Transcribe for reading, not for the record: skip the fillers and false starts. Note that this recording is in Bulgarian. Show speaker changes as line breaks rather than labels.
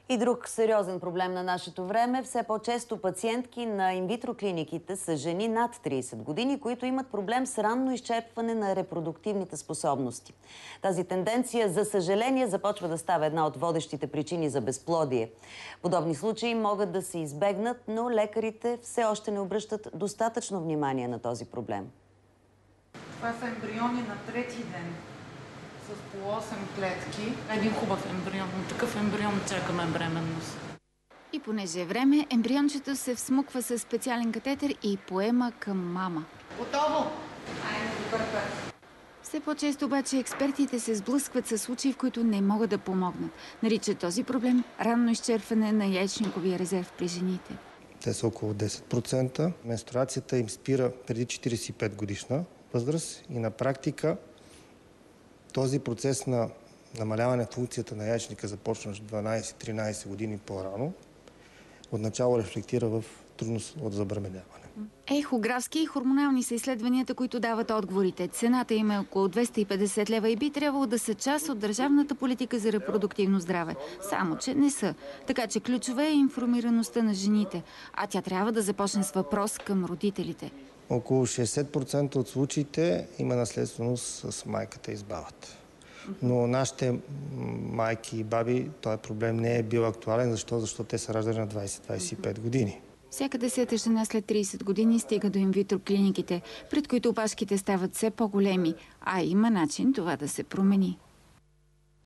И друг сериозен проблем на нашето време. Все по-често пациентки на инвитро клиниките са жени над 30 години, които имат проблем с ранно изчерпване на репродуктивните способности. Тази тенденция, за съжаление, започва да става една от водещите причини за безплодие. Подобни случаи могат да се избегнат, но лекарите все още не обръщат достатъчно внимание на този проблем.
Това са ембриони на трети ден. С по 8 клетки. Един хубав ембрион. На такъв ембрион чакаме бременност.
И понеже е време, ембриончето се всмуква със специален катетер и поема към мама.
Готово! Айде, добър път!
Все по-често обаче експертите се сблъскват с случаи, в които не могат да помогнат. Наричат този проблем ранно изчерпване на яйчниковия резерв при жените.
Те са около 10%. Менструацията им спира преди 45 годишна възраст и на практика този процес на намаляване функцията на яйчника започна 12-13 години по-рано. Отначало рефлектира в трудност от забременяване.
Ехографски и хормонални са изследванията, които дават отговорите. Цената им е около 250 лева и би трябвало да са част от държавната политика за репродуктивно здраве. Само че не са. Така че ключова е информираността на жените. А тя трябва да започне с въпрос към родителите.
Около 60% от случаите има наследственост с майката и с бабата. Но нашите майки и баби, този проблем не е бил актуален. Защо? Защото те са раждани на 20-25 години.
Всяка 10-та жена след 30 години стига до инвитро клиниките, пред които опашките стават все по-големи, а има начин това да се промени.